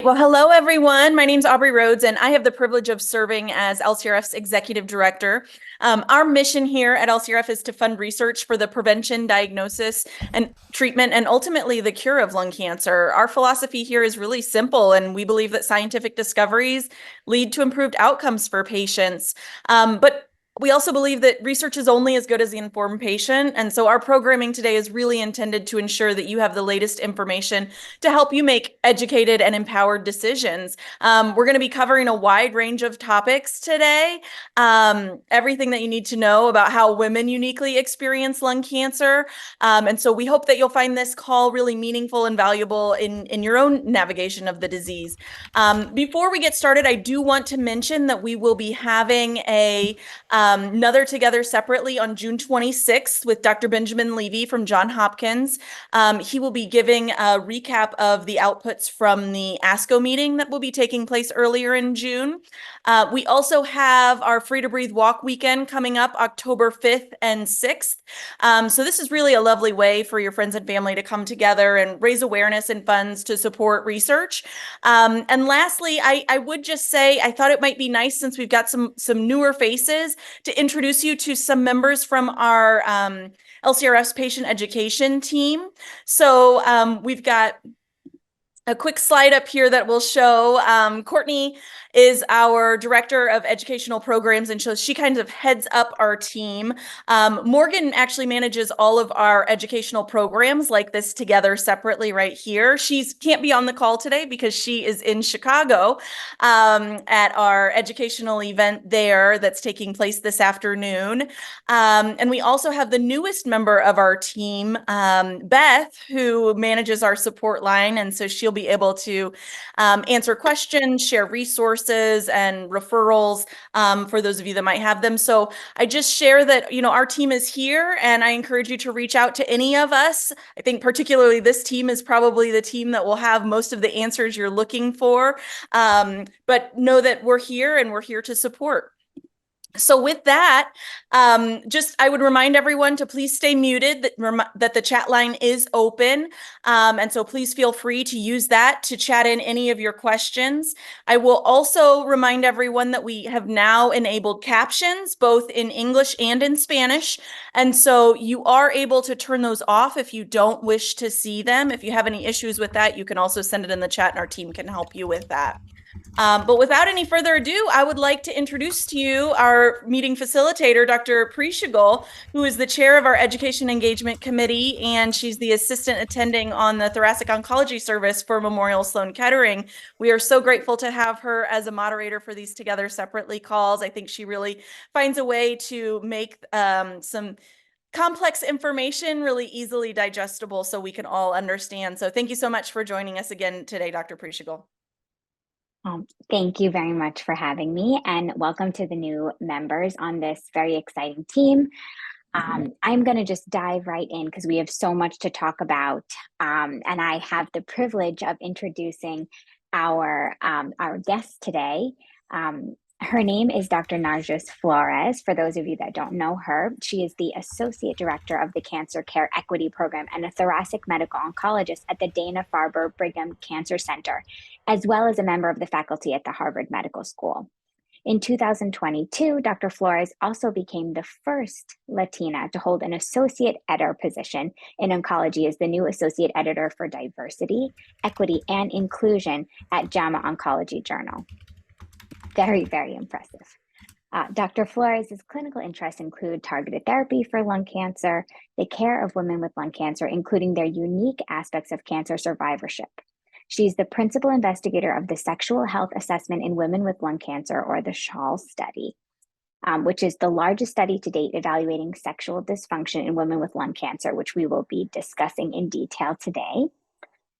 Well, hello, everyone. My name's Aubrey Rhodes, and I have the privilege of serving as LCRF's Executive Director. Our mission here at LCRF is to fund research for the prevention, diagnosis, and treatment, and ultimately the cure of lung cancer. Our philosophy here is really simple, and we believe that scientific discoveries lead to improved outcomes for patients. But we also believe that research is only as good as the informed patient. And so our programming today is really intended to ensure that you have the latest information to help you make educated and empowered decisions. We're going to be covering a wide range of topics today. Everything that you need to know about how women uniquely experience lung cancer. And so we hope that you'll find this call really meaningful and valuable in your own navigation of the disease. Before we get started, I do want to mention that we will be having another Together Separately on June 26th with Dr. Benjamin Levy from Johns Hopkins. He will be giving a recap of the outputs from the ASCO meeting that will be taking place earlier in June. We also have our Free to Breathe Walk weekend coming up October 5th and 6th. So this is really a lovely way for your friends and family to come together and raise awareness and funds to support research. And lastly, I would just say I thought it might be nice, since we've got some newer faces, to introduce you to some members from our LCRF's patient education team. So we've got a quick slide up here that will show Courtney is our director of educational programs, and so she kind of heads up our team. Morgan actually manages all of our educational programs like this Together Separately right here. She can't be on the call today because she is in Chicago at our educational event there that's taking place this afternoon. And we also have the newest member of our team, Beth, who manages our support line, and so she'll be able to answer questions, share resources and referrals for those of you that might have them. So I just share that, our team is here, and I encourage you to reach out to any of us. I think particularly this team is probably the team that will have most of the answers you're looking for. But know that we're here and we're here to support. So with that, I would remind everyone to please stay muted, that the chat line is open. And so please feel free to use that to chat in any of your questions. I will also remind everyone that we have now enabled captions, both in English and in Spanish. And so you are able to turn those off if you don't wish to see them. If you have any issues with that, you can also send it in the chat and our team can help you with that. But without any further ado, I would like to introduce to you our meeting facilitator, Dr. Preeshagul, who is the chair of our Education Engagement Committee, and she's the assistant attending on the Thoracic Oncology Service for Memorial Sloan Kettering. We are so grateful to have her as a moderator for these Together Separately calls. I think she really finds a way to make some complex information really easily digestible so we can all understand. So thank you so much for joining us again today, Dr. Preeshagul. Thank you very much for having me, and welcome to the new members on this very exciting team. I'm going to just dive right in because we have so much to talk about, and I have the privilege of introducing our guest today. Her name is Dr. Narjust Florez. For those of you that don't know her, she is the Associate Director of the Cancer Care Equity Program and a thoracic medical oncologist at the Dana-Farber Brigham Cancer Center, as well as a member of the faculty at the Harvard Medical School. In 2022, Dr. Florez also became the first Latina to hold an associate editor position in oncology as the new associate editor for diversity, equity, and inclusion at JAMA Oncology Journal. Very, very impressive. Dr. Florez's clinical interests include targeted therapy for lung cancer, the care of women with lung cancer, including their unique aspects of cancer survivorship. She's the principal investigator of the Sexual Health Assessment in Women with Lung Cancer, or the SHAL study, which is the largest study to date evaluating sexual dysfunction in women with lung cancer, which we will be discussing in detail today.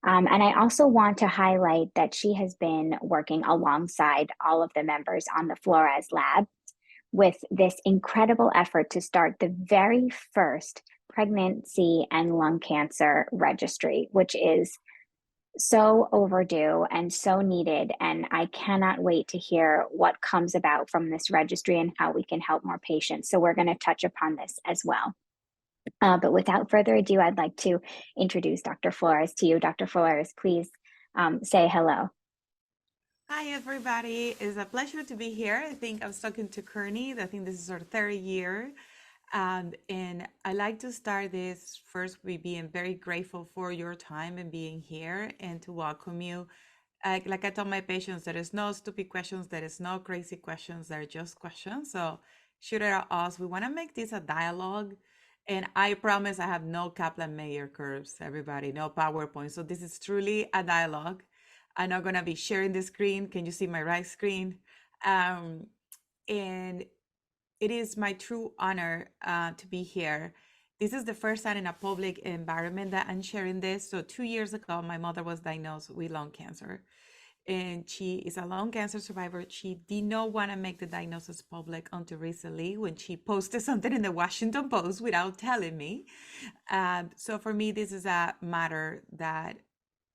And I also want to highlight that she has been working alongside all of the members on the Florez lab with this incredible effort to start the very first pregnancy and lung cancer registry, which is so overdue and so needed. And I cannot wait to hear what comes about from this registry and how we can help more patients. So we're going to touch upon this as well. But without further ado, I'd like to introduce Dr. Florez to you. Dr. Florez, please say hello. Hi, everybody. It's a pleasure to be here. I think I was talking to Kearney. I think this is our third year. And I like to start this first with being very grateful for your time and being here and to welcome you. Like I tell my patients, there is no stupid questions, there is no crazy questions, they're just questions. So shoot it at us. We want to make this a dialogue. And I promise I have no Kaplan Meyer curves, everybody, no PowerPoint. So this is truly a dialogue. I'm not going to be sharing the screen. Can you see my right screen? Um, and it is my true honor to be here. This is the first time in a public environment that I'm sharing this. So 2 years ago, my mother was diagnosed with lung cancer, and she is a lung cancer survivor. She did not want to make the diagnosis public until recently when she posted something in the Washington Post without telling me. So for me, this is a matter that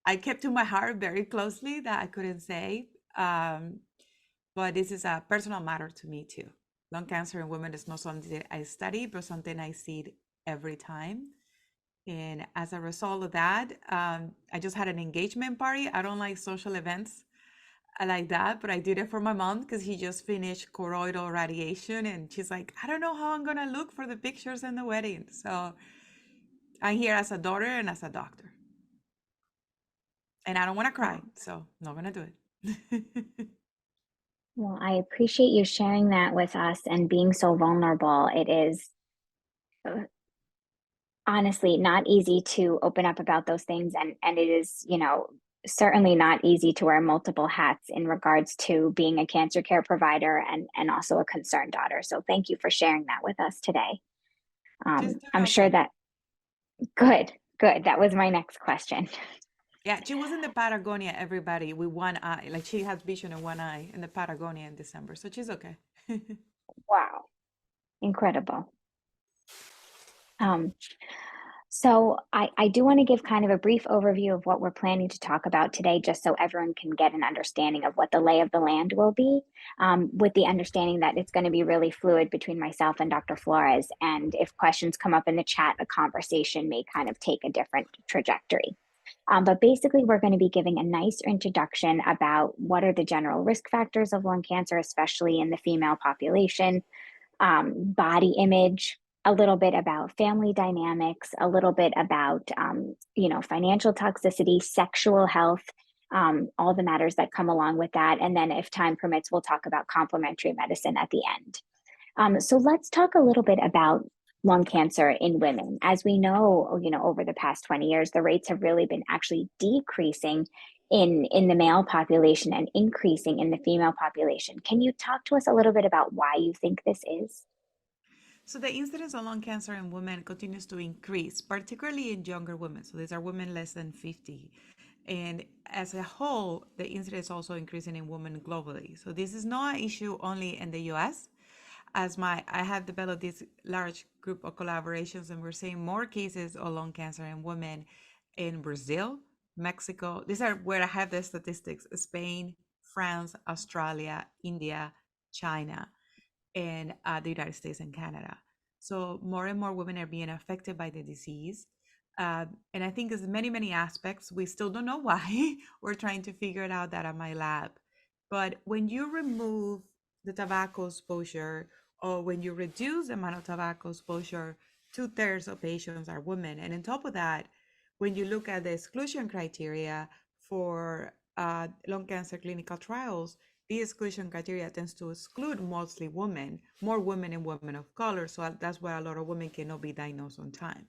I kept to my heart very closely that I couldn't say. But this is a personal matter to me too. Lung cancer in women is not something that I study, but something I see every time. And as a result of that, I just had an engagement party. I don't like social events. I like that, but I did it for my mom because he just finished choroidal radiation, and she's like, I don't know how I'm gonna look for the pictures in the wedding. So I'm here as a daughter and as a doctor, and I don't want to cry, Well, so not gonna do it. well, I appreciate you sharing that with us and being so vulnerable. It is uh, honestly not easy to open up about those things, and it is, certainly not easy to wear multiple hats in regards to being a cancer care provider and also a concerned daughter. So thank you for sharing that with us today. She's doing I'm sure okay. that good. That was my next question. Yeah, she was in the Patagonia, everybody, with one eye. Like she has vision in one eye in the Patagonia in December, so she's okay. Wow, incredible. Um, So I do want to give kind of a brief overview of what we're planning to talk about today, just so everyone can get an understanding of what the lay of the land will be, with the understanding that it's going to be really fluid between myself and Dr. Flores. And if questions come up in the chat, a conversation may kind of take a different trajectory. But basically, we're going to be giving a nice introduction about what are the general risk factors of lung cancer, especially in the female population, body image, a little bit about family dynamics, a little bit about financial toxicity, sexual health, all the matters that come along with that. And then, if time permits, we'll talk about complementary medicine at the end. So let's talk a little bit about lung cancer in women. As we know, over the past 20 years, the rates have really been actually decreasing in the male population and increasing in the female population. Can you talk to us a little bit about why you think this is? So the incidence of lung cancer in women continues to increase, particularly in younger women. So these are women less than 50. And as a whole, the incidence is also increasing in women globally. So this is not an issue only in the US. I have developed this large group of collaborations, and we're seeing more cases of lung cancer in women in Brazil, Mexico. These are where I have the statistics: Spain, France, Australia, India, China, and the United States and Canada. So more and more women are being affected by the disease. And I think there's many, many aspects. We still don't know why. We're trying to figure it out that at my lab. But when you remove the tobacco exposure, or when you reduce the amount of tobacco exposure, 2/3 of patients are women. And on top of that, when you look at the exclusion criteria for lung cancer clinical trials, the exclusion criteria tends to exclude mostly women, more women and women of color. So that's why a lot of women cannot be diagnosed on time.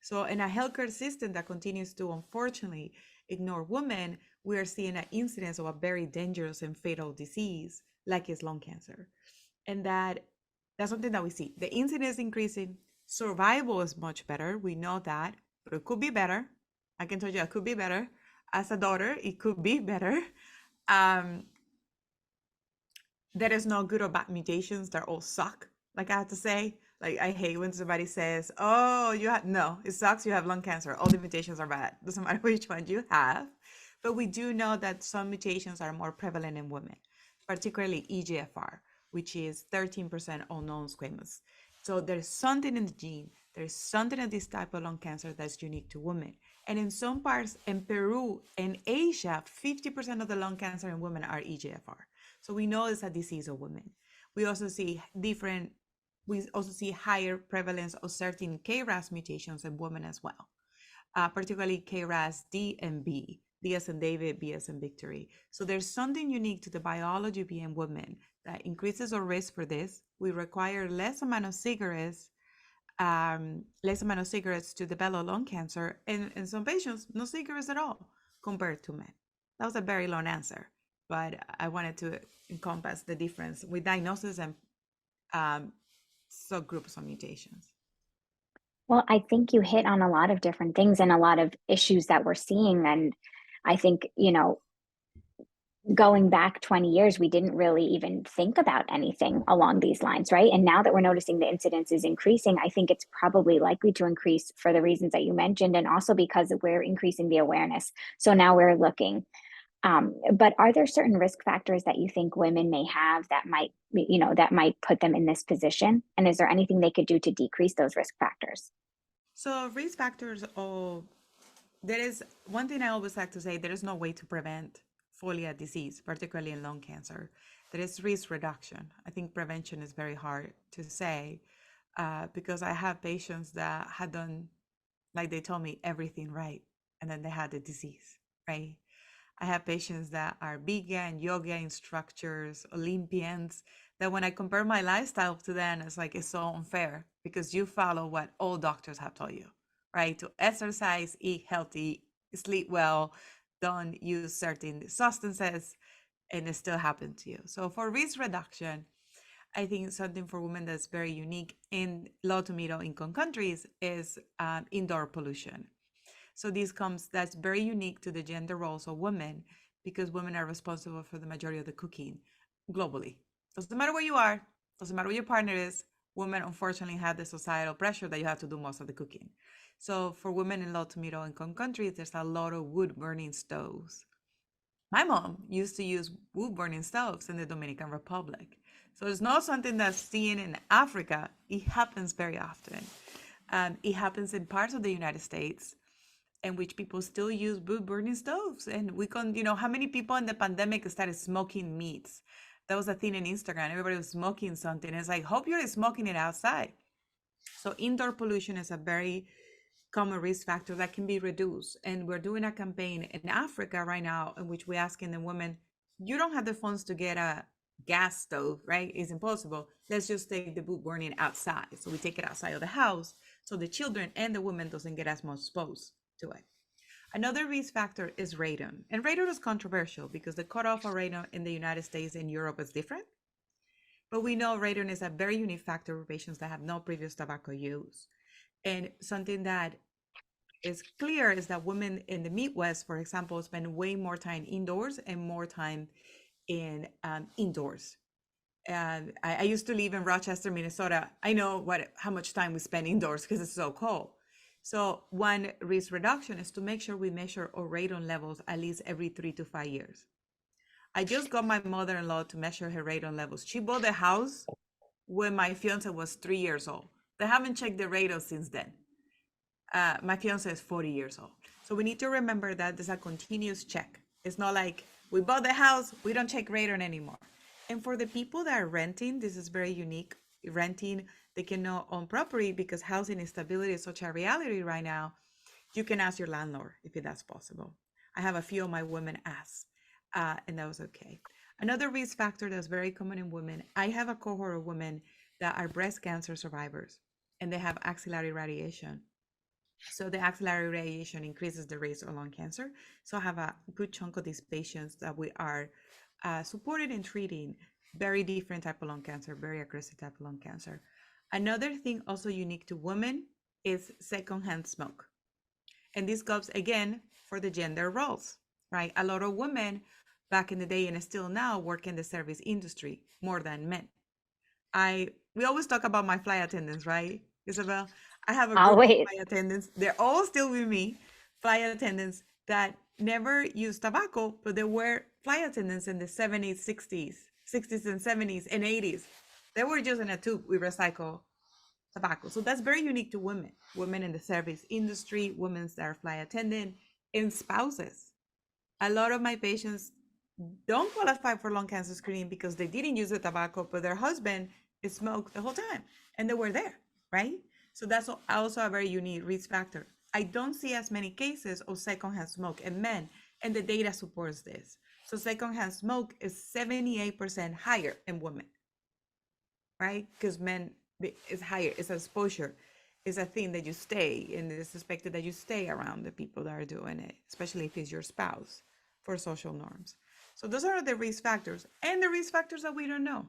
So in a healthcare system that continues to unfortunately ignore women, we are seeing an incidence of a very dangerous and fatal disease like is lung cancer. And that's something that we see. The incidence is increasing, survival is much better. We know that, but it could be better. I can tell you it could be better. As a daughter, it could be better. Um, there is no good or bad mutations. They all suck. Like I have to say, like I hate when somebody says, "Oh, you have no, it sucks. You have lung cancer. All the mutations are bad. Doesn't matter which one you have." But we do know that some mutations are more prevalent in women, particularly EGFR, which is 13% all non-squamous. So there's something in the gene. There's something in this type of lung cancer that's unique to women. And in some parts in Peru and Asia, 50% of the lung cancer in women are EGFR. So we know it's a disease of women. We also see higher prevalence of certain KRAS mutations in women as well, particularly KRAS D and B, D as in David, B as in Victory. So there's something unique to the biology being women that increases our risk for this. We require less amount of cigarettes to develop lung cancer, and in some patients, no cigarettes at all compared to men. That was a very long answer, but I wanted to encompass the difference with diagnosis and subgroups of mutations. Well, I think you hit on a lot of different things and a lot of issues that we're seeing. And I think, going back 20 years, we didn't really even think about anything along these lines, right? And now that we're noticing the incidence is increasing, I think it's probably likely to increase for the reasons that you mentioned, and also because we're increasing the awareness. So now we're looking. But are there certain risk factors that you think women may have that might put them in this position? And is there anything they could do to decrease those risk factors? So risk factors, there is one thing I always like to say, there is no way to prevent fully a disease, particularly in lung cancer. There is risk reduction. I think prevention is very hard to say because I have patients that had done, like they told me, everything right, and then they had the disease, right? I have patients that are vegan, yoga instructors, Olympians, that when I compare my lifestyle to them, it's so unfair because you follow what all doctors have told you, right? To exercise, eat healthy, sleep well, don't use certain substances, and it still happened to you. So for risk reduction, I think something for women that's very unique in low to middle income countries is indoor pollution. So that's very unique to the gender roles of women because women are responsible for the majority of the cooking globally. Doesn't matter where you are, doesn't matter what your partner is, women unfortunately have the societal pressure that you have to do most of the cooking. So for women in low to middle income countries, there's a lot of wood burning stoves. My mom used to use wood burning stoves in the Dominican Republic. So it's not something that's seen in Africa. It happens very often. It happens in parts of the United States in which people still use wood burning stoves. And how many people in the pandemic started smoking meats? That was a thing in Instagram. Everybody was smoking something. It's like, hope you're smoking it outside. So indoor pollution is a very common risk factor that can be reduced. And we're doing a campaign in Africa right now in which we're asking the women, you don't have the funds to get a gas stove, right? It's impossible. Let's just take the wood burning outside. So we take it outside of the house so the children and the women doesn't get as much exposed to it. Another risk factor is radon. And radon is controversial because the cutoff of radon in the United States and Europe is different. But we know radon is a very unique factor for patients that have no previous tobacco use. And something that is clear is that women in the Midwest, for example, spend way more time indoors and more time in indoors. And I used to live in Rochester, Minnesota. I know how much time we spend indoors because it's so cold. So one risk reduction is to make sure we measure our radon levels at least every 3 to 5 years. I just got my mother-in-law to measure her radon levels. She bought the house when my fiance was 3 years old. They haven't checked the radon since then. My fiance is 40 years old. So we need to remember that there's a continuous check. It's not like we bought the house, we don't check radon anymore. And for the people that are renting, this is very unique. Renting, they cannot own property because housing instability is such a reality right now. You can ask your landlord if that's possible. I have a few of my women ask, and that was okay. Another risk factor that's very common in women, I have a cohort of women that are breast cancer survivors, and they have axillary radiation. So the axillary radiation increases the risk of lung cancer. So I have a good chunk of these patients that we are supported in treating very different type of lung cancer, very aggressive type of lung cancer. Another thing also unique to women is secondhand smoke. And this goes again for the gender roles, right? A lot of women back in the day and still now work in the service industry more than men. We always talk about my flight attendants, right, Isabel? I have a group of flight attendants. They're all still with me, flight attendants that never used tobacco, but they were flight attendants in the 70s, 60s and 70s and 80s. They were just in a tube. We recycle tobacco. So that's very unique to women, women in the service industry, women that are flight attendant, and spouses. A lot of my patients don't qualify for lung cancer screening because they didn't use the tobacco, but their husband smoked the whole time and they were there, right? So that's also a very unique risk factor. I don't see as many cases of secondhand smoke in men, and the data supports this. So secondhand smoke is 78% higher in women, right? Because men is higher, it's exposure, it's a thing that you stay, and it's expected that you stay around the people that are doing it, especially if it's your spouse, for social norms. So those are the risk factors, and the risk factors that we don't know,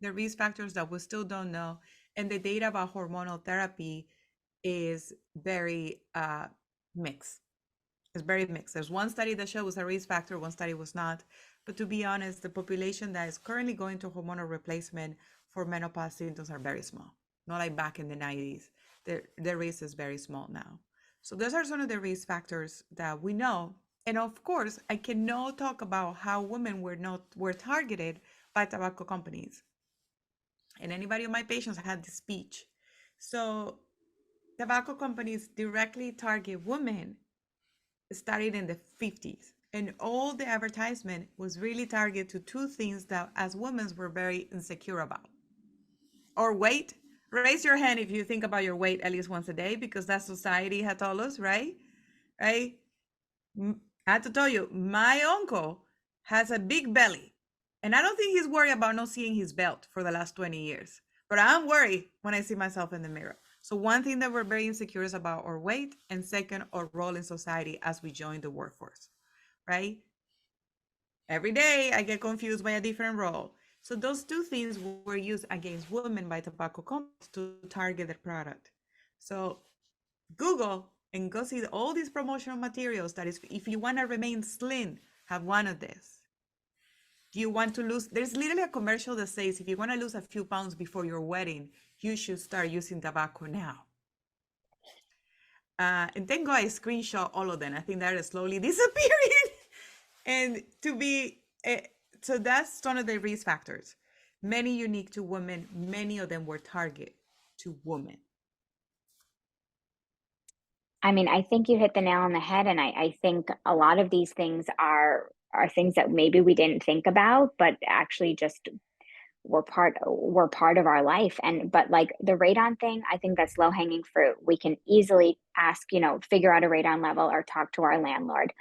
the risk factors that we still don't know, and the data about hormonal therapy is very mixed. It's very mixed. There's one study that showed was a risk factor, one study was not. But to be honest, the population that is currently going to hormonal replacement for menopause symptoms are very small. Not like back in the 90s. The risk is very small now. So those are some of the risk factors that we know. And of course, I cannot talk about how women were targeted by tobacco companies. And anybody of my patients had this speech. So tobacco companies directly target women started in the 50s, and all the advertisement was really targeted to two things that as women were very insecure about. Or weight. Raise your hand if you think about your weight at least once a day, because that society had told us, right? I have to tell you, my uncle has a big belly, and I don't think he's worried about not seeing his belt for the last 20 years, but I'm worried when I see myself in the mirror. So one thing that we're very insecure is about our weight, and second, our role in society as we join the workforce, right? Every day I get confused by a different role. So those two things were used against women by tobacco companies to target their product. So Google and go see all these promotional materials that is, if you want to remain slim, have one of this. Do you want to lose? There's literally a commercial that says if you want to lose a few pounds before your wedding, you should start using tobacco now. And thank God I screenshot all of them. I think that is slowly disappearing. And so that's one of the risk factors. Many unique to women, many of them were target to women. I mean, I think you hit the nail on the head, and I think a lot of these things are things that maybe we didn't think about, but actually just were part of our life. And but like the radon thing, I think that's low hanging fruit. We can easily ask, figure out a radon level or talk to our landlord.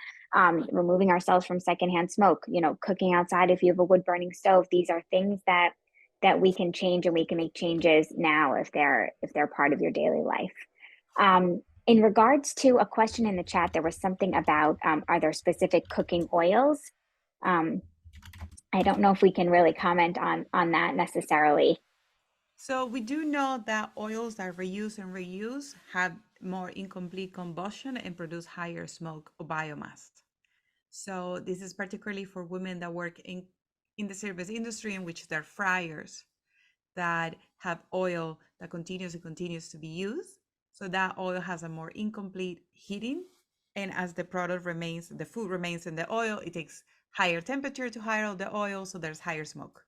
Removing ourselves from secondhand smoke, cooking outside if you have a wood burning stove. These are things that we can change, and we can make changes now if they're part of your daily life. In regards to a question in the chat, there was something about are there specific cooking oils? I don't know if we can really comment on that necessarily. So we do know that oils that reuse and reuse have more incomplete combustion and produce higher smoke or biomass. So this is particularly for women that work in the service industry, in which they're fryers that have oil that continues to be used. So that oil has a more incomplete heating. And as the product remains, the food remains in the oil, it takes higher temperature to higher the oil, so there's higher smoke.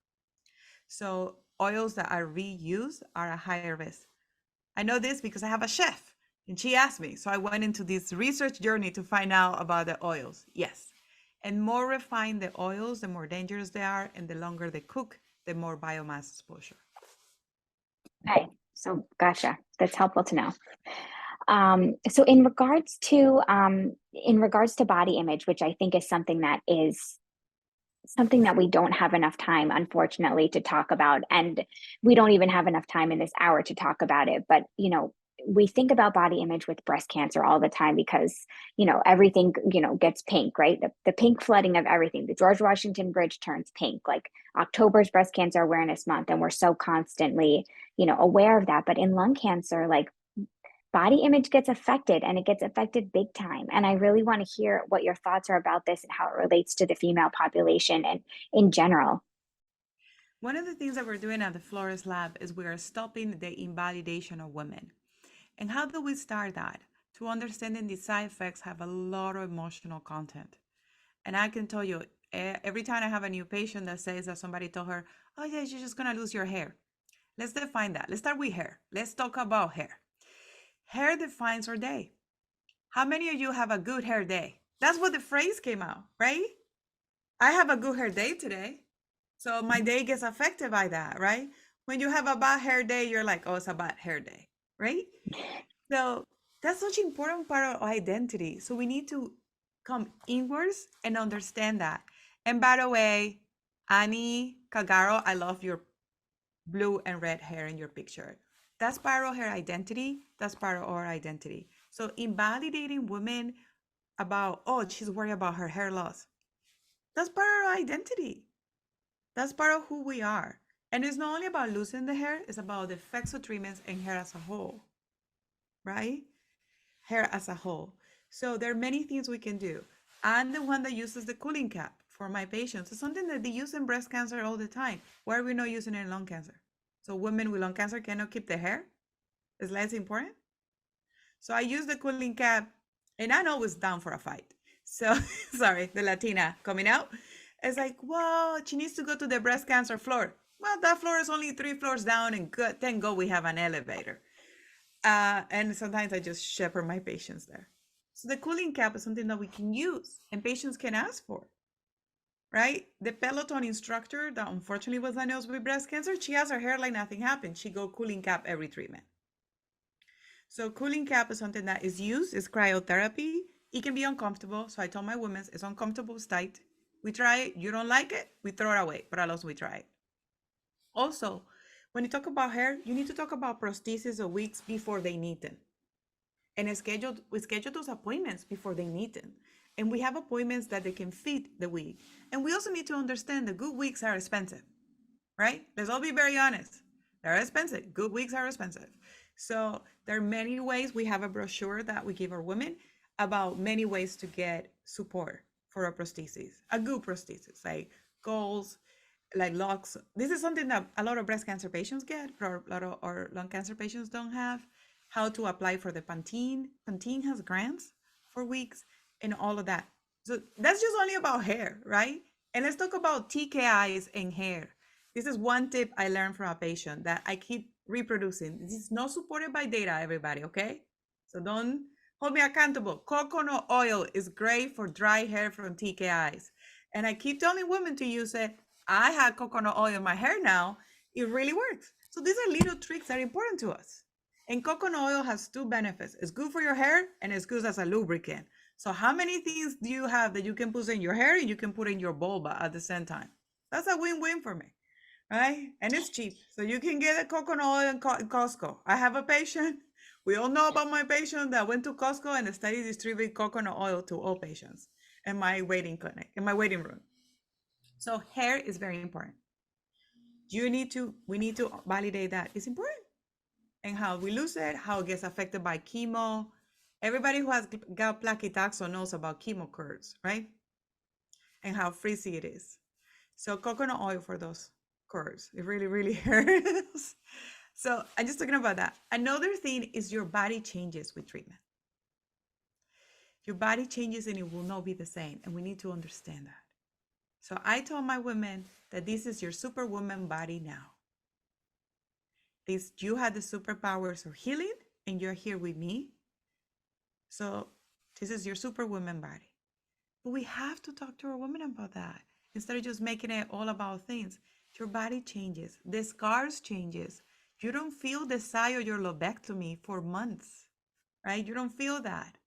So oils that are reused are a higher risk. I know this because I have a chef and she asked me. So I went into this research journey to find out about the oils. Yes. And more refined the oils, the more dangerous they are, and the longer they cook, the more biomass exposure. Okay, so gotcha. That's helpful to know. So in regards to body image, which I think is something that we don't have enough time, unfortunately, to talk about, and we don't even have enough time in this hour to talk about it. But we think about body image with breast cancer all the time because everything gets pink, right? The pink flooding of everything. The George Washington Bridge turns pink. Like October's Breast Cancer Awareness Month, and we're so constantly aware of that. But in lung cancer, like body image gets affected, and it gets affected big time. And I really want to hear what your thoughts are about this and how it relates to the female population and in general. One of the things that we're doing at the Florez lab is we are stopping the invalidation of women. And how do we start that? To understanding the side effects have a lot of emotional content. And I can tell you, every time I have a new patient that says that somebody told her, oh yeah, you're just gonna lose your hair. Let's define that. Let's start with hair. Let's talk about hair. Hair defines our day. How many of you have a good hair day? That's what the phrase came out, right? I have a good hair day today. So my day gets affected by that, right? When you have a bad hair day, you're like, oh, it's a bad hair day, right? So that's such an important part of identity. So we need to come inwards and understand that. And by the way, Annie Kagaro, I love your blue and red hair in your picture. That's part of her identity. That's part of our identity. So invalidating women about, oh, she's worried about her hair loss. That's part of our identity. That's part of who we are. And it's not only about losing the hair, it's about the effects of treatments and hair as a whole, right? Hair as a whole. So there are many things we can do. I'm the one that uses the cooling cap for my patients. It's something that they use in breast cancer all the time. Why are we not using it in lung cancer? So women with lung cancer cannot keep their hair? Is less important? So I use the cooling cap, and I know it's down for a fight. So, sorry, the Latina coming out. It's like, well, she needs to go to the breast cancer floor. Well, that floor is only 3 floors down, and good, thank God we have an elevator. And sometimes I just shepherd my patients there. So the cooling cap is something that we can use and patients can ask for, right? The Peloton instructor that unfortunately was diagnosed with breast cancer, she has her hair like nothing happened. She go cooling cap every treatment. So cooling cap is something that is used, it's cryotherapy. It can be uncomfortable. So I told my women, it's uncomfortable, it's tight. We try it, you don't like it, we throw it away, but at least we try it. Also, when you talk about hair, you need to talk about prosthesis or wigs before they need them. And we schedule those appointments before they need them. And we have appointments that they can fit the wig. And we also need to understand that good wigs are expensive, right? Let's all be very honest. They're expensive. Good wigs are expensive. So there are many ways. We have a brochure that we give our women about many ways to get support for a prosthesis, a good prosthesis, like goals, like locks. This is something that a lot of breast cancer patients get, but a lot of our lung cancer patients don't have. How to apply for the Pantene. Pantene has grants for wigs and all of that. So that's just only about hair, right? And let's talk about TKIs and hair. This is one tip I learned from a patient that I keep reproducing. This is not supported by data, everybody, okay? So don't hold me accountable. Coconut oil is great for dry hair from TKIs. And I keep telling women to use it. I have coconut oil in my hair now. It really works. So these are little tricks that are important to us. And coconut oil has 2 benefits. It's good for your hair and it's good as a lubricant. So how many things do you have that you can put in your hair and you can put in your vulva at the same time? That's a win-win for me, right? And it's cheap. So you can get a coconut oil in Costco. I have a patient. We all know about my patient that went to Costco and started distributing coconut oil to all patients in my waiting clinic, in my waiting room. So hair is very important. We need to validate that. It's important. And how we lose it, how it gets affected by chemo. Everybody who has got plaquetaxel knows about chemo curves, right? And how frizzy it is. So coconut oil for those curves, it really, really hurts. So I'm just talking about that. Another thing is your body changes with treatment. Your body changes and it will not be the same. And we need to understand that. So I told my women that this is your superwoman body now. You had the superpowers of healing and you're here with me. So this is your superwoman body. But we have to talk to our women about that instead of just making it all about things. Your body changes, the scars changes. You don't feel the sigh of your lobectomy for months, right? You don't feel that.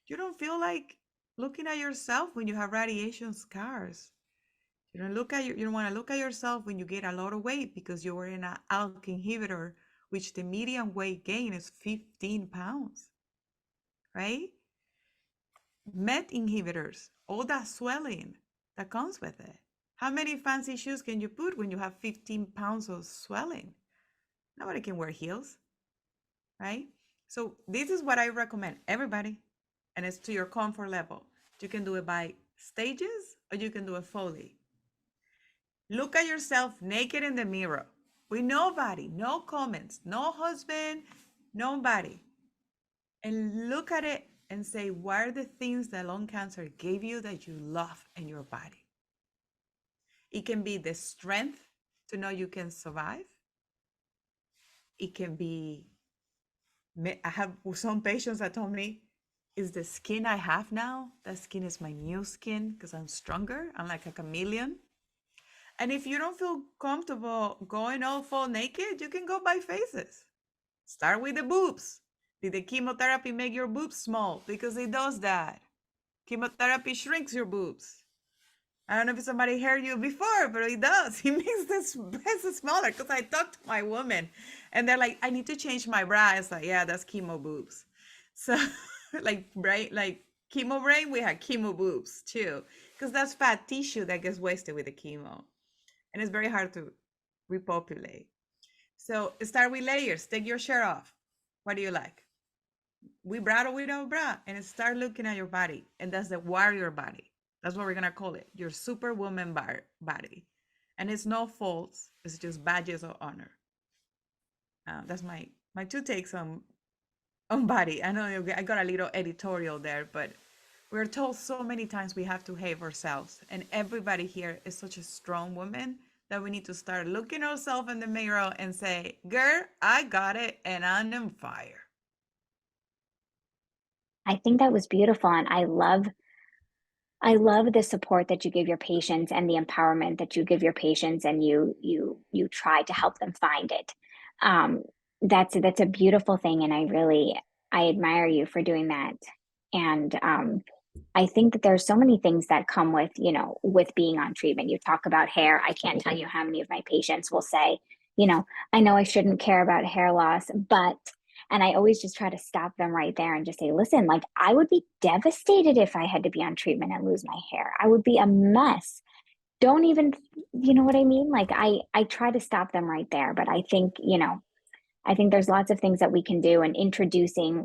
You don't feel like looking at yourself when you have radiation scars. You don't want to look at yourself when you get a lot of weight because you were in an ALK inhibitor, which the median weight gain is 15 pounds, right? MET inhibitors, all that swelling that comes with it. How many fancy shoes can you put when you have 15 pounds of swelling? Nobody can wear heels, right? So this is what I recommend everybody, and it's to your comfort level. You can do it by stages or you can do it fully. Look at yourself naked in the mirror with nobody, no comments, no husband, nobody. And look at it and say, what are the things that lung cancer gave you that you love in your body? It can be the strength to know you can survive. it can be, I have some patients that told me, is the skin I have now, that skin is my new skin because I'm stronger. I'm like a chameleon. And if you don't feel comfortable going all full naked, you can go by phases. Start with the boobs. Did the chemotherapy make your boobs small? Because it does that. Chemotherapy shrinks your boobs. I don't know if somebody heard you before, but it does. It makes this breast smaller. Because I talked to my woman and they're like, I need to change my bra. It's like, yeah, that's chemo boobs. So like chemo brain, we have chemo boobs too. Because that's fat tissue that gets wasted with the chemo. And it's very hard to repopulate. So start with layers. Take your shirt off. What do you like? With bra or without bra? And start looking at your body. And that's the warrior body. That's what we're going to call it. Your superwoman body. And it's no faults. It's just badges of honor. That's my two takes on body. I know I got a little editorial there, but we're told so many times we have to hate ourselves. And everybody here is such a strong woman that we need to start looking ourselves in the mirror and say, girl, I got it and I'm on fire. I think that was beautiful. And I love the support that you give your patients and the empowerment that you give your patients, and you try to help them find it. That's a beautiful thing, and I admire you for doing that. And I think that there's so many things that come with, with being on treatment. You talk about hair. I can't tell you how many of my patients will say, I know I shouldn't care about hair loss, but, and I always just try to stop them right there and just say, listen, like, I would be devastated if I had to be on treatment and lose my hair. I would be a mess. Don't even, you know what I mean? Like, I try to stop them right there, but I think, I think there's lots of things that we can do, and introducing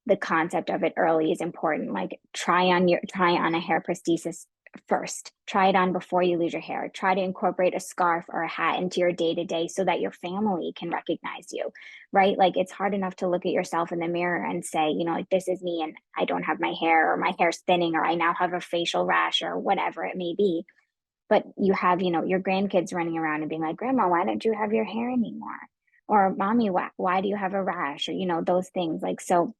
the concept of it early is important. Like, try on a hair prosthesis first. Try it on before you lose your hair. Try to incorporate a scarf or a hat into your day-to-day so that your family can recognize you, right? Like, it's hard enough to look at yourself in the mirror and say, like, this is me and I don't have my hair, or my hair's thinning, or I now have a facial rash, or whatever it may be. But you have, your grandkids running around and being like, Grandma, why don't you have your hair anymore? Or Mommy, why do you have a rash? Or, those things. Like, so,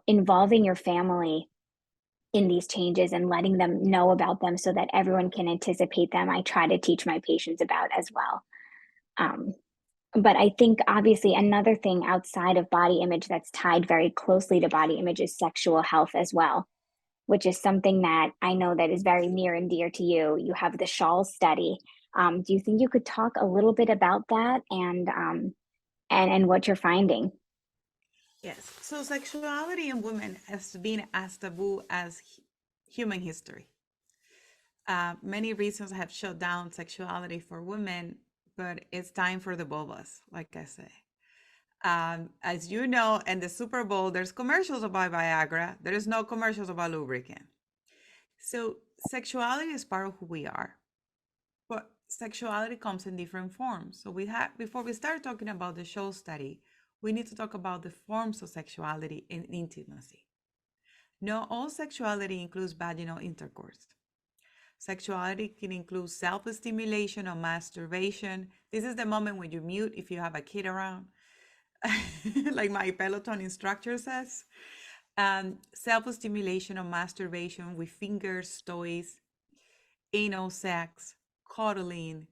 involving your family in these changes and letting them know about them so that everyone can anticipate them, I try to teach my patients about as well. But I think obviously another thing outside of body image that's tied very closely to body image is sexual health as well, which is something that I know that is very near and dear to you. You have the shawl study. Do you think you could talk a little bit about that and what you're finding? Yes. So sexuality in women has been as taboo as human history. Many reasons have shut down sexuality for women, but it's time for the vulvas, like I say. As you know, in the Super Bowl, there's commercials about Viagra. There is no commercials about lubricant. So sexuality is part of who we are, but sexuality comes in different forms. So before we start talking about the show study, we need to talk about the forms of sexuality and intimacy. Not all sexuality includes vaginal intercourse. Sexuality can include self-stimulation or masturbation. This is the moment when you mute if you have a kid around, like my Peloton instructor says. Self-stimulation or masturbation with fingers, toys, anal sex, cuddling,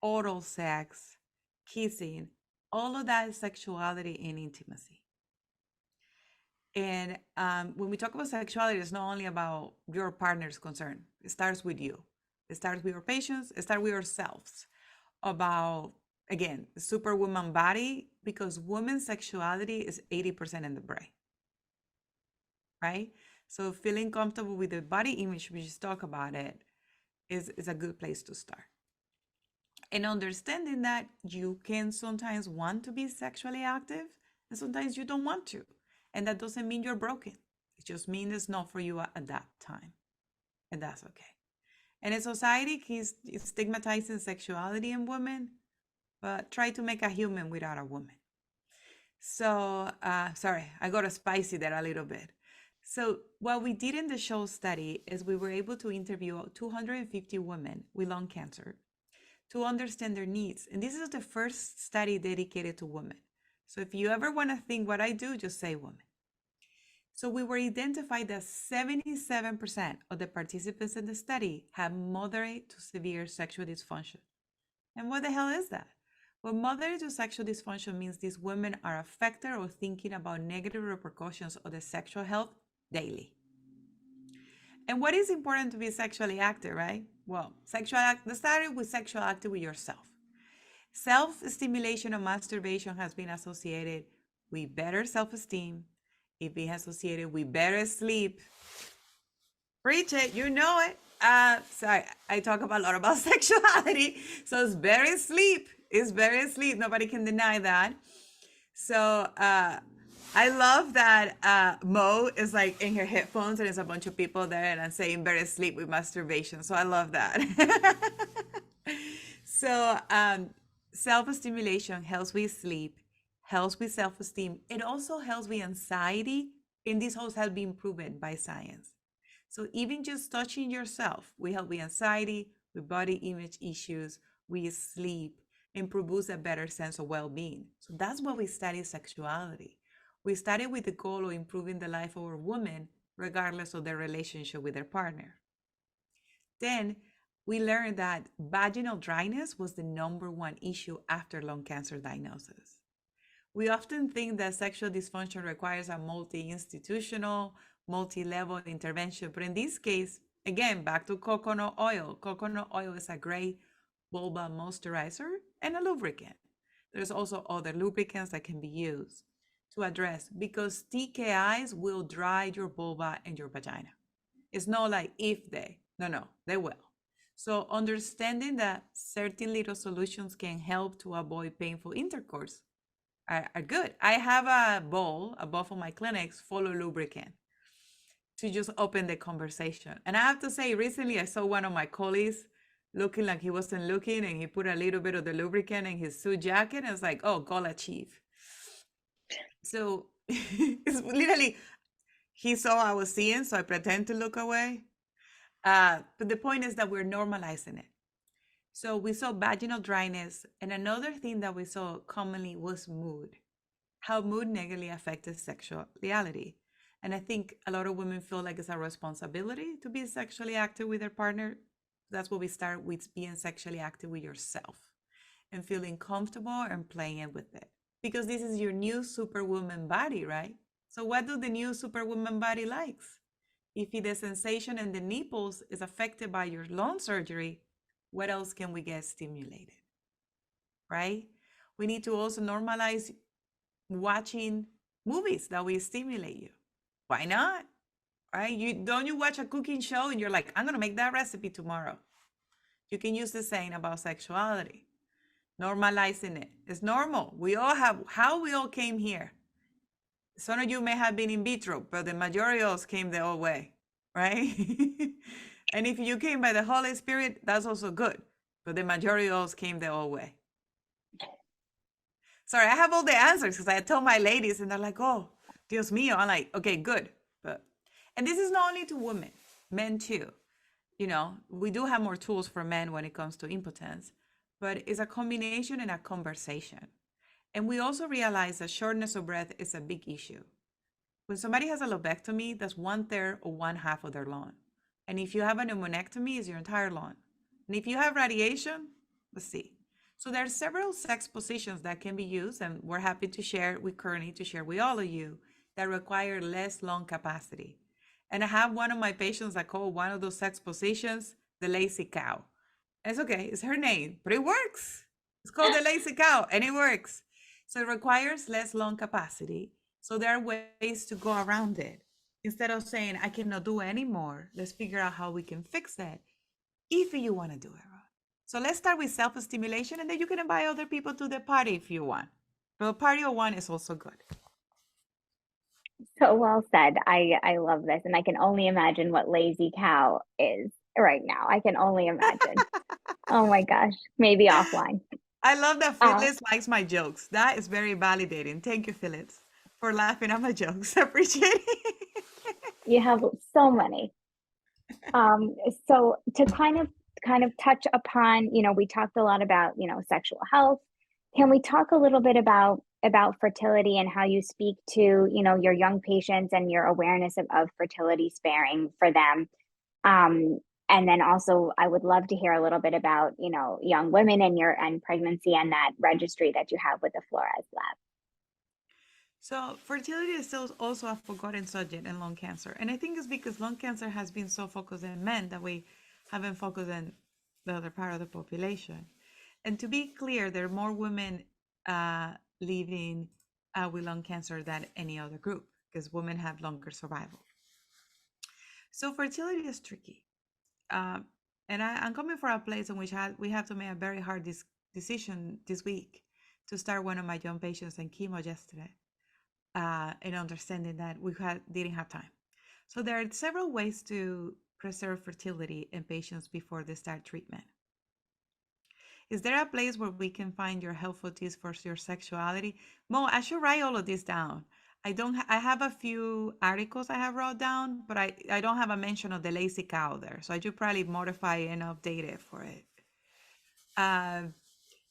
oral sex, kissing, all of that is sexuality and intimacy. And when we talk about sexuality, it's not only about your partner's concern. It starts with you. It starts with your patients. It starts with yourselves. About, again, the superwoman body, because women's sexuality is 80% in the brain, right? So feeling comfortable with the body image, we just talk about it, is a good place to start. And understanding that you can sometimes want to be sexually active and sometimes you don't want to. And that doesn't mean you're broken. It just means it's not for you at that time. And that's okay. And in society, he's stigmatizing sexuality in women, but try to make a human without a woman. So, sorry, I got spicy there a little bit. So what we did in the show study is we were able to interview 250 women with lung cancer to understand their needs. And this is the first study dedicated to women. So if you ever want to think what I do, just say women. So we were identified that 77% of the participants in the study had moderate to severe sexual dysfunction. And what the hell is that? Well, moderate to sexual dysfunction means these women are affected or thinking about negative repercussions of their sexual health daily. And what is important to be sexually active, right? Well, let's start with sexual active with yourself. Self-stimulation or masturbation has been associated with better self-esteem. It's been associated with better sleep. Preach it, you know it. Sorry, I talk a lot about sexuality. So it's better sleep. It's better sleep. Nobody can deny that. So I love that Mo is like in her headphones and there's a bunch of people there and I'm saying better sleep with masturbation. So I love that. So self-stimulation helps with sleep, helps with self-esteem. It also helps with anxiety. And this also has been proven by science. So even just touching yourself will help with anxiety, with body image issues, with sleep, and produce a better sense of well-being. So that's why we study sexuality. We study with the goal of improving the life of a woman, regardless of their relationship with their partner. Then we learned that vaginal dryness was the #1 issue after lung cancer diagnosis. We often think that sexual dysfunction requires a multi-institutional, multi-level intervention, but in this case, again, back to coconut oil. Coconut oil is a great vulva moisturizer and a lubricant. There's also other lubricants that can be used to address, because TKIs will dry your vulva and your vagina. It's not like if they, no, they will. So understanding that certain little solutions can help to avoid painful intercourse are good. I have a bowl above of my clinics full of lubricant to just open the conversation. And I have to say, recently I saw one of my colleagues looking like he wasn't looking, and he put a little bit of the lubricant in his suit jacket, and it's like, oh, goal achieved. So it's literally, he saw I was seeing, so I pretend to look away. But the point is that we're normalizing it. So we saw vaginal dryness, and another thing that we saw commonly was mood, how mood negatively affected sexuality. And I think a lot of women feel like it's a responsibility to be sexually active with their partner. That's what we start with, being sexually active with yourself and feeling comfortable and playing with it. Because this is your new superwoman body, right? So what do the new superwoman body likes? If the sensation in the nipples is affected by your lung surgery, what else can we get stimulated, right? We need to also normalize watching movies that will stimulate you. Why not? Right? Don't you watch a cooking show and you're like, I'm gonna make that recipe tomorrow. You can use the same about sexuality. Normalizing it. It's normal. We all have, how we all came here. Some of you may have been in vitro, but the majority of us came the old way, right? And if you came by the Holy Spirit, that's also good. But the majority of us came the old way. Sorry, I have all the answers because I tell my ladies and they're like, oh, Dios mío. I'm like, okay, good. And this is not only to women, men too. You know, we do have more tools for men when it comes to impotence, but it's a combination and a conversation. And we also realize that shortness of breath is a big issue. When somebody has a lobectomy, that's 1/3 or 1/2 of their lung. And if you have a pneumonectomy, it's your entire lung. And if you have radiation, let's see. So there are several sex positions that can be used, and we're happy to share with Kearney, to share with all of you, that require less lung capacity. And I have one of my patients that call one of those sex positions the lazy cow. And it's okay, it's her name, but it works. It's called the lazy cow, and it works. So it requires less lung capacity. So there are ways to go around it. Instead of saying, I cannot do it anymore, let's figure out how we can fix that if you want to do it. So let's start with self-stimulation, and then you can invite other people to the party if you want. But a party of one is also good. So well said. I love this. And I can only imagine what lazy cow is right now. I can only imagine. Oh my gosh. Maybe offline. I love that Phyllis likes my jokes. That is very validating. Thank you, Phyllis, for laughing at my jokes. I appreciate it. You have so many. So to kind of kind of touch upon, we talked a lot about, sexual health. Can we talk a little bit about fertility and how you speak to, your young patients and your awareness of fertility sparing for them? And then also, I would love to hear a little bit about, young women and pregnancy and that registry that you have with the Florez lab. So fertility is still also a forgotten subject in lung cancer. And I think it's because lung cancer has been so focused on men that we haven't focused on the other part of the population. And to be clear, there are more women living with lung cancer than any other group because women have longer survival. So fertility is tricky. And I'm coming from a place in which we have to make a very hard decision this week to start one of my young patients in chemo yesterday. And understanding that didn't have time. So there are several ways to preserve fertility in patients before they start treatment. Is there a place where we can find your helpful tips for your sexuality? Mo, I should write all of this down. I have a few articles I have wrote down, but I don't have a mention of the lazy cow there. So I should probably modify and update it for it.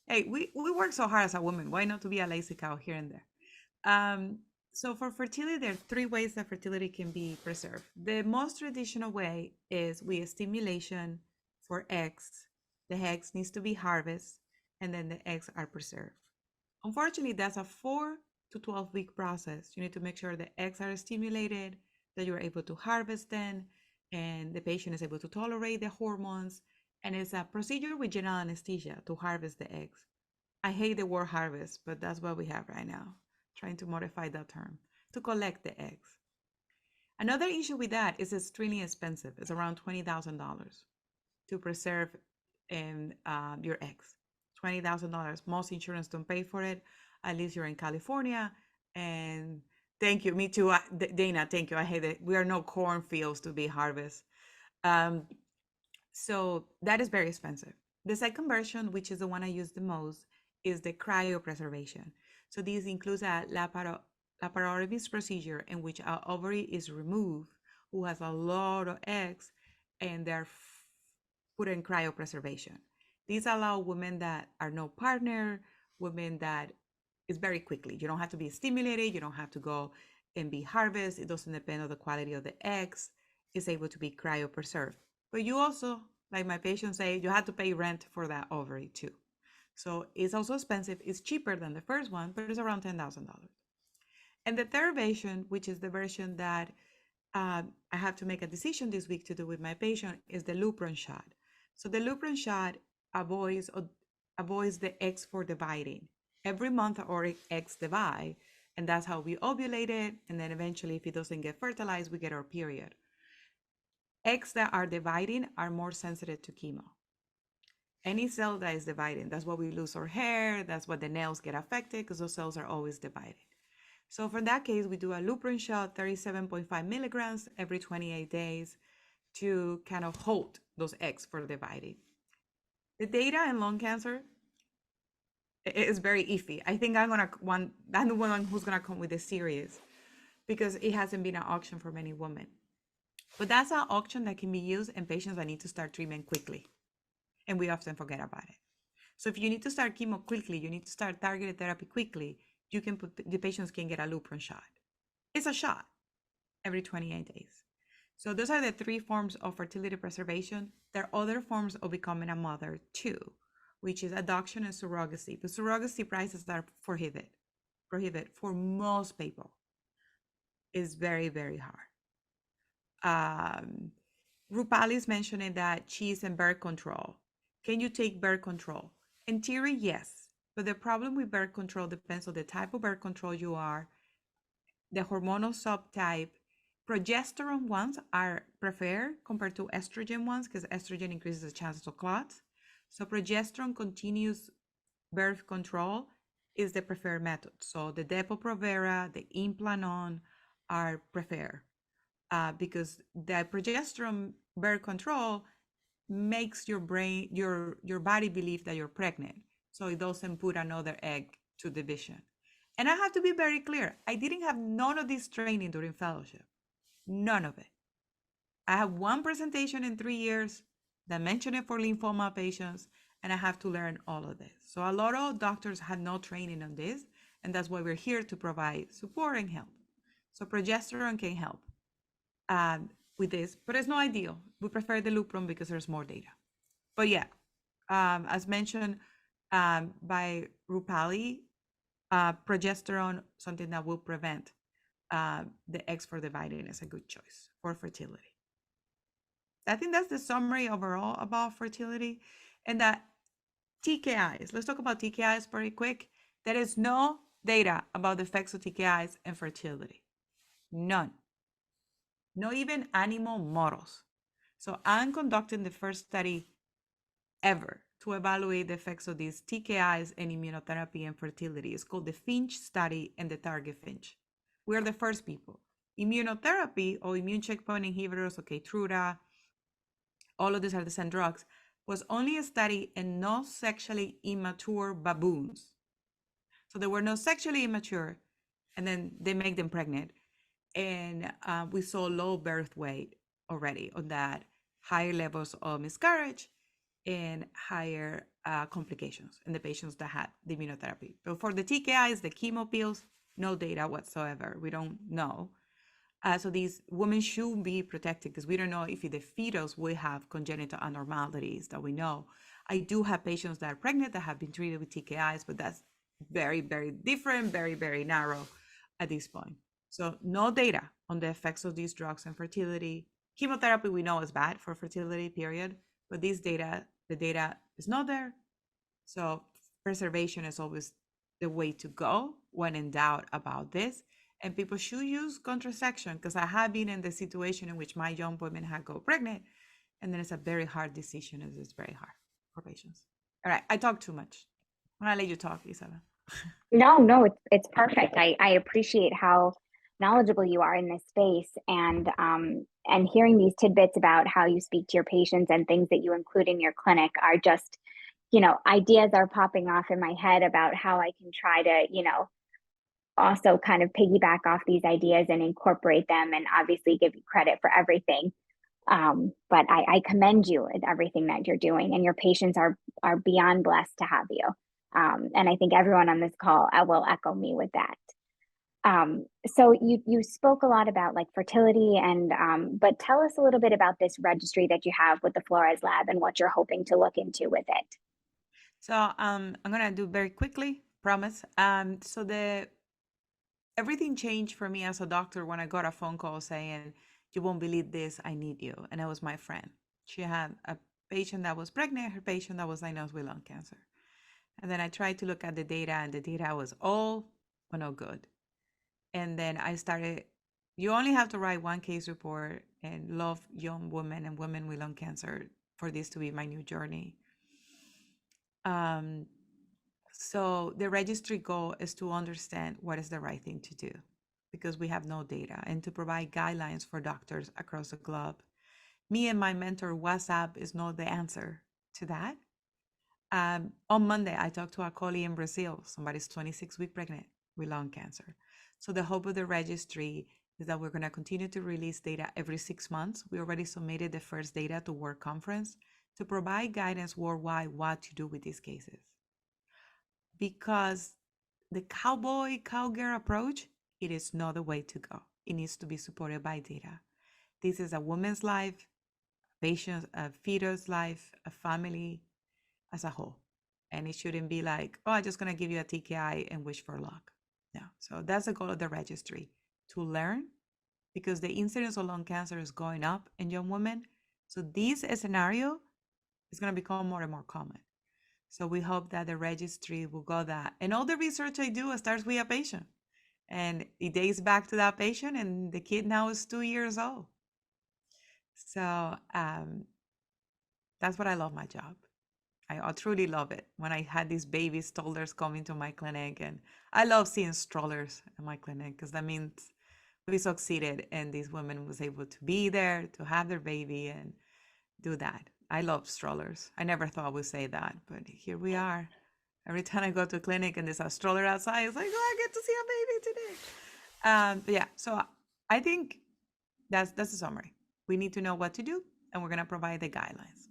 Hey, we work so hard as a woman. Why not to be a lazy cow here and there? So for fertility, there are 3 ways that fertility can be preserved. The most traditional way is with stimulation for eggs. The eggs needs to be harvested, and then the eggs are preserved. Unfortunately, that's a 4 to 12-week process. You need to make sure the eggs are stimulated, that you're able to harvest them, and the patient is able to tolerate the hormones. And it's a procedure with general anesthesia to harvest the eggs. I hate the word harvest, but that's what we have right now. Trying to modify that term, to collect the eggs. Another issue with that is it's extremely expensive. It's around $20,000 to preserve your eggs. $20,000. Most insurance don't pay for it. At least you're in California. And thank you. Me too. Dana, thank you. I hate it. We are no cornfields to be harvested. So that is very expensive. The second version, which is the one I use the most, is the cryopreservation. So this includes a laparoscopy procedure in which our ovary is removed, who has a lot of eggs, and they're put in cryopreservation. These allow women that are no partner, women that is very quickly. You don't have to be stimulated. You don't have to go and be harvested. It doesn't depend on the quality of the eggs. It's able to be cryopreserved. But you also, like my patients say, you have to pay rent for that ovary too. So it's also expensive. It's cheaper than the first one, but it's around $10,000. And the third version, which is the version that I have to make a decision this week to do with my patient, is the Lupron shot. So the Lupron shot avoids the eggs for dividing. Every month our eggs divide, and that's how we ovulate it. And then eventually, if it doesn't get fertilized, we get our period. Eggs that are dividing are more sensitive to chemo. Any cell that is dividing, that's why we lose our hair, that's why the nails get affected, because those cells are always divided. So for that case, we do a Lupron shot, 37.5 milligrams every 28 days to kind of hold those eggs for dividing. The data in lung cancer is very iffy. I think I'm the one who's gonna come with the series because it hasn't been an option for many women. But that's an option that can be used in patients that need to start treatment quickly. And we often forget about it. So if you need to start chemo quickly, you need to start targeted therapy quickly, the patients can get a Lupron shot. It's a shot every 28 days. So those are the 3 forms of fertility preservation. There are other forms of becoming a mother too, which is adoption and surrogacy. But surrogacy prices are prohibited for most people. It's very, very hard. Rupali is mentioning that she's in birth control. Can you take birth control? In theory, yes. But the problem with birth control depends on the type of birth control you are, the hormonal subtype. Progesterone ones are preferred compared to estrogen ones because estrogen increases the chances of clots. So progesterone continuous birth control is the preferred method. So the Depo-Provera, the Implanon are preferred because the progesterone birth control makes your brain, your body believe that you're pregnant. So it doesn't put another egg to division. And I have to be very clear. I didn't have none of this training during fellowship. None of it. I have one presentation in 3 years then mention it for lymphoma patients, and I have to learn all of this. So a lot of doctors had no training on this, and that's why we're here to provide support and help. So progesterone can help with this, but it's not ideal. We prefer the Lupron because there's more data. But yeah, as mentioned by Rupali, progesterone, something that will prevent the eggs for dividing, is a good choice for fertility. I think that's the summary overall about fertility. And that TKIs, let's talk about TKIs very quick. There is no data about the effects of TKIs and fertility. None. Not even animal models. So I'm conducting the first study ever to evaluate the effects of these TKIs and immunotherapy and fertility. It's called the Finch study and the Target Finch. We're the first people. Immunotherapy or immune checkpoint inhibitors, Keytruda, all of these are the same drugs, was only a study in non sexually immature baboons. So they were not sexually immature, and then they make them pregnant. And we saw low birth weight already on that, higher levels of miscarriage and higher complications in the patients that had the immunotherapy. But for the TKIs, the chemo pills, no data whatsoever. We don't know. So these women should be protected because we don't know if the fetus will have congenital abnormalities that we know. I do have patients that are pregnant that have been treated with TKIs, but that's very, very different, very, very narrow at this point. So no data on the effects of these drugs and fertility. Chemotherapy we know is bad for fertility, period. But these data, the data is not there. So preservation is always the way to go when in doubt about this. And people should use contraception because I have been in the situation in which my young women had got pregnant. And then it's a very hard decision. It's very hard for patients. All right, I talk too much. I'm gonna let you talk, Isabel. No, it's perfect. I appreciate how knowledgeable you are in this space, and hearing these tidbits about how you speak to your patients and things that you include in your clinic are just, ideas are popping off in my head about how I can try to, also kind of piggyback off these ideas and incorporate them, and obviously give you credit for everything. But I commend you in everything that you're doing, and your patients are beyond blessed to have you. And I think everyone on this call will echo me with that. So you spoke a lot about like fertility, and but tell us a little bit about this registry that you have with the Florez lab and what you're hoping to look into with it. So I'm gonna do very quickly, promise. So everything changed for me as a doctor when I got a phone call saying, "You won't believe this, I need you." And it was my friend. She had a patient that was pregnant, her patient that was diagnosed with lung cancer. And then I tried to look at the data, and the data was all no good. And then I started, you only have to write one case report and love young women and women with lung cancer for this to be my new journey. So the registry goal is to understand what is the right thing to do because we have no data, and to provide guidelines for doctors across the globe. Me and my mentor, WhatsApp is not the answer to that. On Monday, I talked to a colleague in Brazil. Somebody's 26-week pregnant with lung cancer. So the hope of the registry is that we're going to continue to release data every 6 months. We already submitted the first data to World Conference to provide guidance worldwide what to do with these cases. Because the cowboy, cowgirl approach, it is not the way to go. It needs to be supported by data. This is a woman's life, a fetus life, a family as a whole. And it shouldn't be like, oh, I'm just going to give you a TKI and wish for luck. No. So that's the goal of the registry, to learn, because the incidence of lung cancer is going up in young women. So this scenario is going to become more and more common. So we hope that the registry will go that. And all the research I do starts with a patient. And it dates back to that patient, and the kid now is 2 years old. So that's what I love my job. I truly love it. When I had these baby strollers coming to my clinic, and I love seeing strollers in my clinic because that means we succeeded and these women was able to be there, to have their baby and do that. I love strollers. I never thought I would say that, but here we are. Every time I go to a clinic and there's a stroller outside, it's like, oh, I get to see a baby today. But yeah, so I think that's the summary. We need to know what to do, and we're going to provide the guidelines.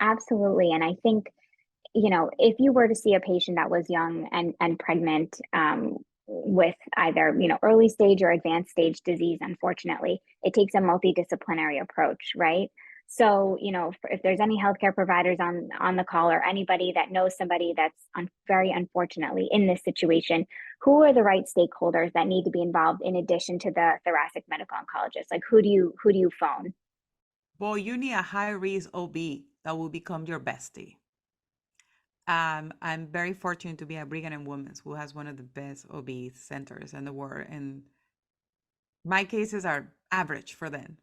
Absolutely. And I think, if you were to see a patient that was young and pregnant, with either, early stage or advanced stage disease, unfortunately, it takes a multidisciplinary approach, right? So, if there's any healthcare providers on the call, or anybody that knows somebody that's very unfortunately in this situation, who are the right stakeholders that need to be involved in addition to the thoracic medical oncologist? Like, who do you phone? Boy, you need a high risk OB that will become your bestie. I'm very fortunate to be at Brigham and Women's, who has one of the best OB centers in the world, and my cases are average for them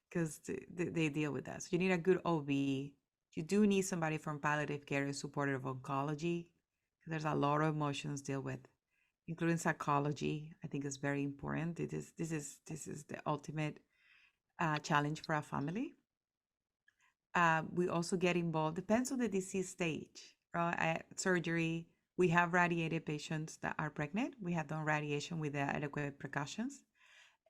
because they deal with that. So you need a good OB. You do need somebody from palliative care and supportive oncology, because there's a lot of emotions to deal with, including psychology. I think is very important. This is the ultimate challenge for a family. We also get involved, depends on the disease stage, right? Surgery, we have radiated patients that are pregnant. We have done radiation with the adequate precautions.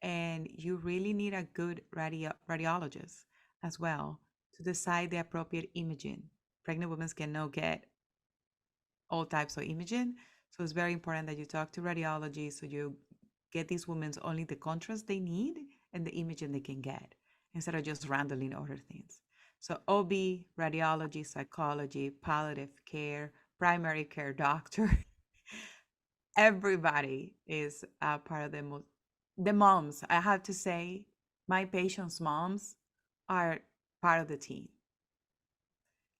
And you really need a good radiologist as well to decide the appropriate imaging. Pregnant women can now get all types of imaging. So it's very important that you talk to radiology so you get these women only the contrast they need and the imaging they can get, instead of just randomly other things. So OB, radiology, psychology, palliative care, primary care doctor, everybody is part of the moms. I have to say, my patients' moms are part of the team.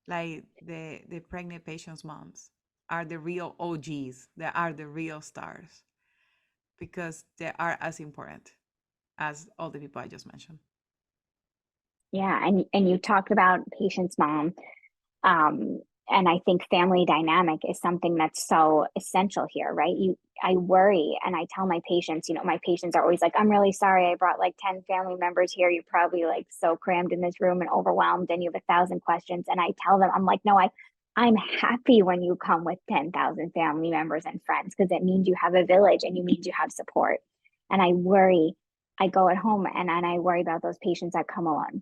Like the pregnant patients' moms are the real OGs. They are the real stars because they are as important as all the people I just mentioned. Yeah, and you talked about patient's mom. And I think family dynamic is something that's so essential here, right? I worry and I tell my patients, my patients are always like, I'm really sorry, I brought like 10 family members here. You're probably like so crammed in this room and overwhelmed and you have 1,000 questions. And I tell them, I'm like, no, I'm happy when you come with 10,000 family members and friends, because it means you have a village and it means you have support. And I worry, I go at home and I worry about those patients that come alone,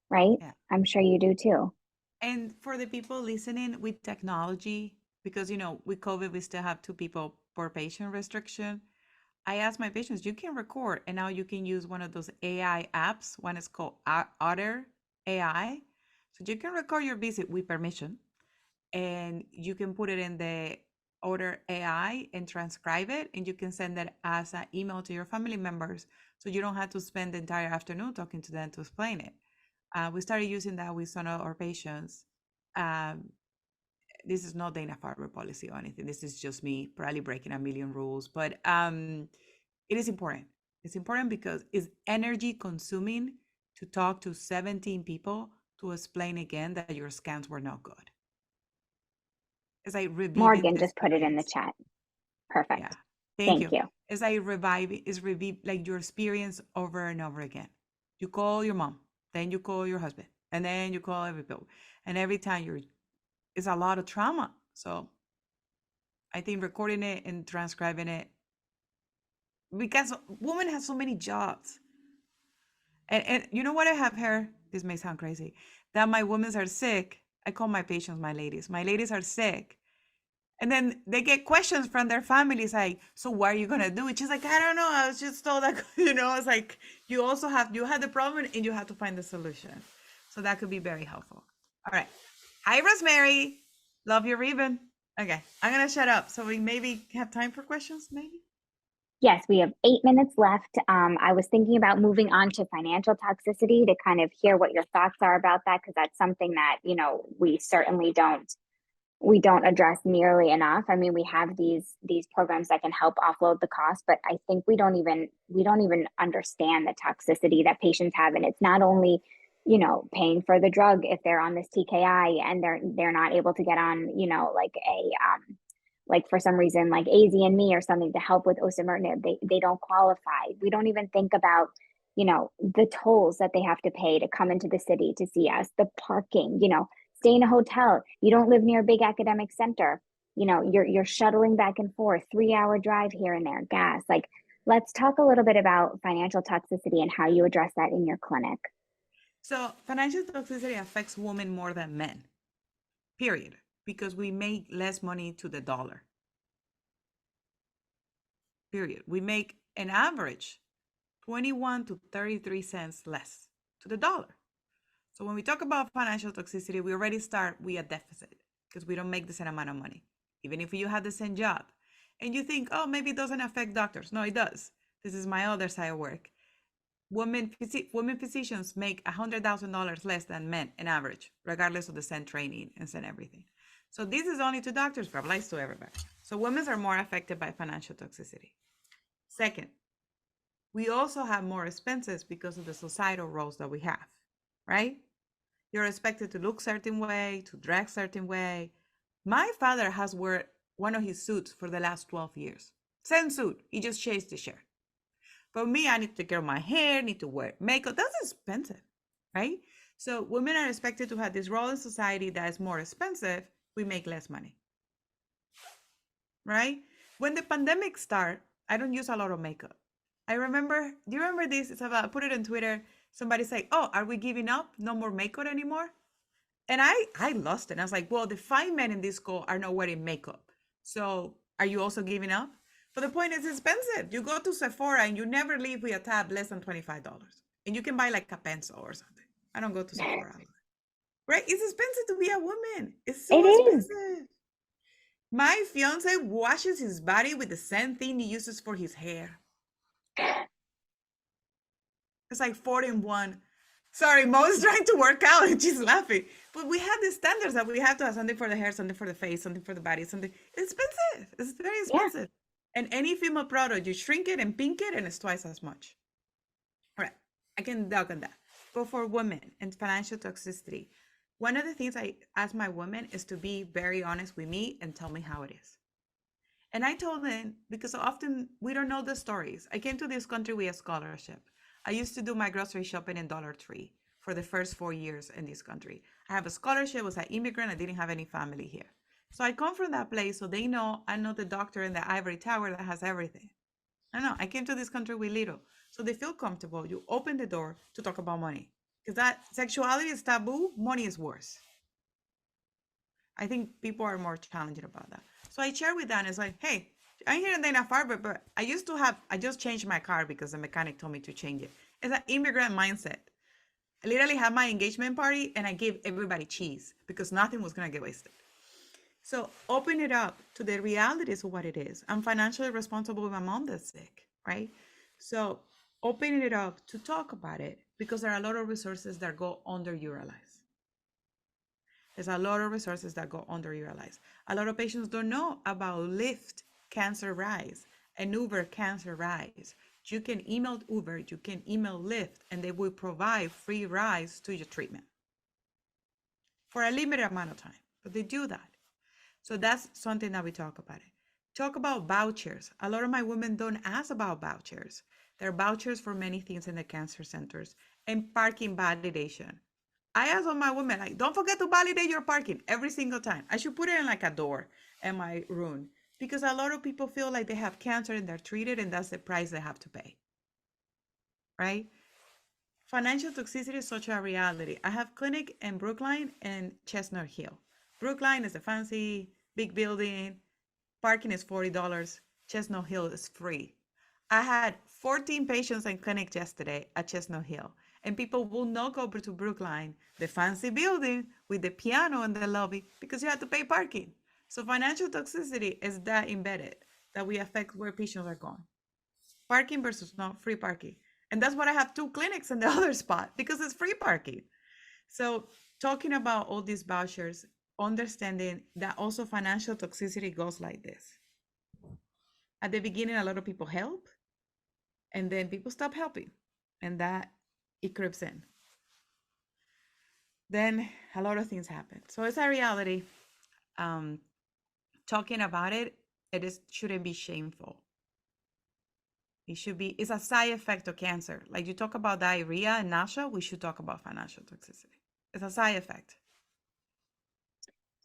right? Yeah. I'm sure you do too. And for the people listening with technology, because with COVID, we still have 2 people per patient restriction. I ask my patients, you can record, and now you can use one of those AI apps. One is called Otter AI. So you can record your visit with permission, and you can put it in the Otter AI and transcribe it, and you can send it as an email to your family members. So you don't have to spend the entire afternoon talking to them to explain it. We started using that with some of our patients. Um, this is not Dana-Farber policy or anything. This is just me probably breaking a million rules, but it is important. It's important because it's energy consuming to talk to 17 people to explain again that your scans were not good. It's like reviving Morgan the just put it in the experience. chat. Perfect. Yeah, thank Thank you. you. It's like revive like your experience over and over again. You call your mom, then you call your husband, and then you call everybody, and every time it's a lot of trauma. So I think recording it and transcribing it, because women have so many jobs. And you know what I have heard? This may sound crazy. That my women are sick. I call my patients my ladies. My ladies are sick. And then they get questions from their families like, so what are you gonna do? She's like, I don't know. I was just told that, it's like you have the problem and you have to find the solution. So that could be very helpful. All right. Hi, Rosemary. Love your ribbon. Okay, I'm gonna shut up so we maybe have time for questions, maybe. Yes, we have 8 minutes left. I was thinking about moving on to financial toxicity to kind of hear what your thoughts are about that, because that's something that, we certainly don't address nearly enough. I mean, we have these programs that can help offload the cost, but I think we don't even understand the toxicity that patients have. And it's not only, paying for the drug if they're on this TKI and they're not able to get on, like like for some reason, like AZ and me or something to help with osimertinib, they don't qualify. We don't even think about, the tolls that they have to pay to come into the city to see us, the parking, stay in a hotel. You don't live near a big academic center. You're shuttling back and forth, 3-hour drive here and there, gas. Like, let's talk a little bit about financial toxicity and how you address that in your clinic. So financial toxicity affects women more than men, period, because we make less money to the dollar, period. We make an average 21 to 33 cents less to the dollar. So when we talk about financial toxicity, we already start with a deficit because we don't make the same amount of money, even if you have the same job. And you think, oh, maybe it doesn't affect doctors. No, it does. This is my other side of work. Women physicians make $100,000 less than men in average, regardless of the same training and same everything. So this is only to doctors, but applies to everybody. So women are more affected by financial toxicity. Second, we also have more expenses because of the societal roles that we have, right? You're expected to look certain way, to dress certain way. My father has worn one of his suits for the last 12 years. Same suit, he just changed the shirt. For me, I need to take care of my hair, need to wear makeup. That's expensive, right? So women are expected to have this role in society that is more expensive. We make less money, right? When the pandemic started, I don't use a lot of makeup. I remember, do you remember this? Isabel? I put it on Twitter. Somebody said, oh, are we giving up? No more makeup anymore? And I lost it. I was like, well, the 5 men in this call are not wearing makeup. So are you also giving up? But the point is expensive. You go to Sephora and you never leave with a tab less than $25. And you can buy like a pencil or something. I don't go to Sephora. Right? It's expensive to be a woman. It's so It is. expensive. My fiance washes his body with the same thing he uses for his hair. It's like 4 in 1. Sorry, Mo is trying to work out and she's laughing. But we have the standards that we have to have something for the hair, something for the face, something for the body, something. It's expensive. It's very expensive. And any female product, you shrink it and pink it and it's twice as much. All right, I can dog on that. But for women and financial toxicity, one of the things I ask my women is to be very honest with me and tell me how it is. And I told them, because often we don't know the stories. I came to this country with a scholarship. I used to do my grocery shopping in Dollar Tree for the first 4 years in this country. I have a scholarship, was an immigrant, I didn't have any family here. So I come from that place, so they know I know the doctor in the ivory tower that has everything. I know, I came to this country with little. So they feel comfortable. You open the door to talk about money. Because that sexuality is taboo, money is worse. I think people are more challenging about that. So I share with them, it's like, hey, I'm here in Dana-Farber, but I just changed my car because the mechanic told me to change it. It's an immigrant mindset. I literally had my engagement party and I gave everybody cheese because nothing was going to get wasted. So open it up to the realities of what it is. I'm financially responsible with my mom that's sick, right? So opening it up to talk about it because there are a lot of resources that go underutilized. There's a lot of resources that go underutilized. A lot of patients don't know about Lyft Cancer Rise and Uber Cancer Rise. You can email Uber, you can email Lyft, and they will provide free rides to your treatment for a limited amount of time, but they do that. So that's something that we talk about. Talk about vouchers. A lot of my women don't ask about vouchers. There are vouchers for many things in the cancer centers and parking validation. I ask all my women, like, don't forget to validate your parking every single time. I should put it in like a door in my room because a lot of people feel like they have cancer and they're treated and that's the price they have to pay, right? Financial toxicity is such a reality. I have clinic in Brookline and Chestnut Hill. Brookline is a fancy big building. Parking is $40. Chestnut Hill is free. I had 14 patients in clinic yesterday at Chestnut Hill. And people will not go to Brookline, the fancy building with the piano in the lobby, because you have to pay parking. So financial toxicity is that embedded that we affect where patients are going. Parking versus not free parking. And that's what I have 2 clinics in the other spot because it's free parking. So talking about all these vouchers, understanding that also financial toxicity goes like this. At the beginning, a lot of people help, and then people stop helping, and that it creeps in. Then a lot of things happen. So it's a reality. Talking about it, shouldn't be shameful. It's a side effect of cancer. Like you talk about diarrhea and nausea, we should talk about financial toxicity. It's a side effect.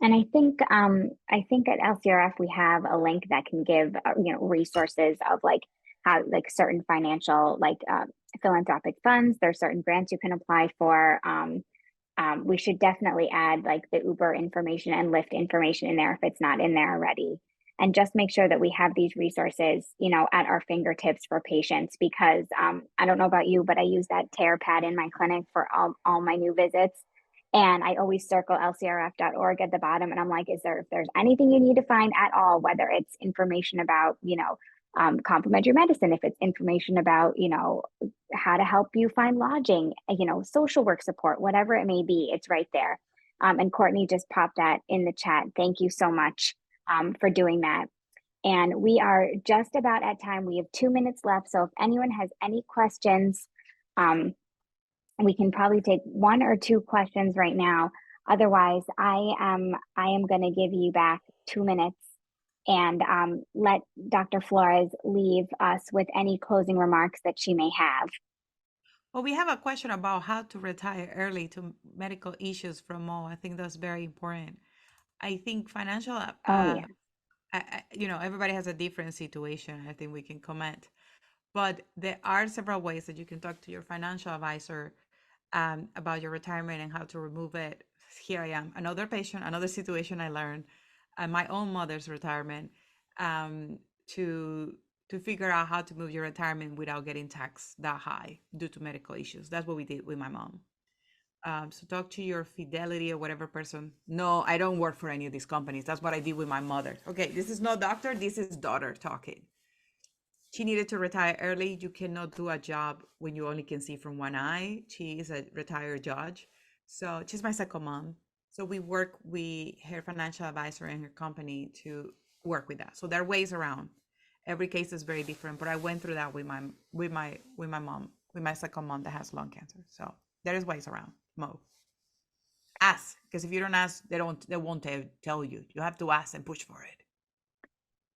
And I think at LCRF we have a link that can give resources of like how like certain financial philanthropic funds. There's certain grants you can apply for. We should definitely add like the Uber information and Lyft information in there if it's not in there already. And just make sure that we have these resources, you know, at our fingertips for patients, because I don't know about you, but I use that tear pad in my clinic for all my new visits. And I always circle lcrf.org at the bottom. And I'm like, if there's anything you need to find at all, whether it's information about, you know, complementary medicine, if it's information about, you know, how to help you find lodging, you know, social work support, whatever it may be, it's right there. And Courtney just popped that in the chat. Thank you so much for doing that. And we are just about at time. We have 2 minutes left. So if anyone has any questions, we can probably take 1 or 2 questions right now. Otherwise, I am going to give you back 2 minutes and let Dr. Florez leave us with any closing remarks that she may have. Well, we have a question about how to retire early to medical issues from Mo. I think that's very important. I think financial, you know, everybody has a different situation. I think we can comment, but there are several ways that you can talk to your financial advisor about your retirement and how to remove it. Here I am, another patient, another situation I learned, my own mother's retirement, to figure out how to move your retirement without getting taxed that high due to medical issues. That's what we did with my mom. So talk to your Fidelity or whatever person. No, I don't work for any of these companies. That's what I did with my mother. Okay, this is not doctor, this is daughter talking. She needed to retire early. You cannot do a job when you only can see from one eye. She is a retired judge. So she's my second mom. So we work with her financial advisor and her company to work with that. So there are ways around. Every case is very different, but I went through that with my mom, with my second mom that has lung cancer. So there is ways around. Mo, ask, because if you don't ask, they won't tell you. You have to ask and push for it.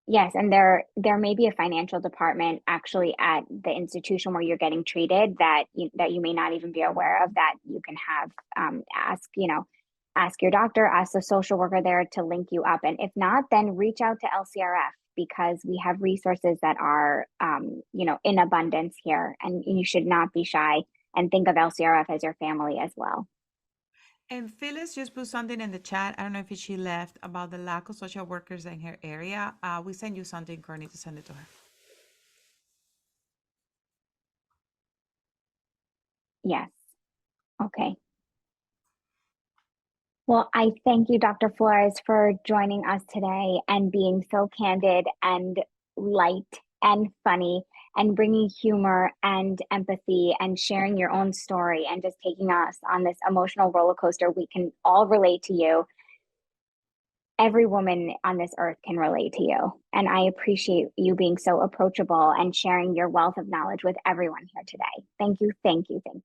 Yes, and there may be a financial department actually at the institution where you're getting treated that you may not even be aware of, that you can have ask your doctor, ask the social worker there to link you up. And if not, then reach out to LCRF, because we have resources that are in abundance here, and you should not be shy and think of LCRF as your family as well. And Phyllis just put something in the chat. I don't know if she left, about the lack of social workers in her area. We send you something, Courtney, to send it to her. Yes. Okay. Well, I thank you, Dr. Flores, for joining us today and being so candid and light and funny and bringing humor and empathy and sharing your own story and just taking us on this emotional roller coaster. We can all relate to you. Every woman on this earth can relate to you. And I appreciate you being so approachable and sharing your wealth of knowledge with everyone here today. Thank you, thank you, thank you.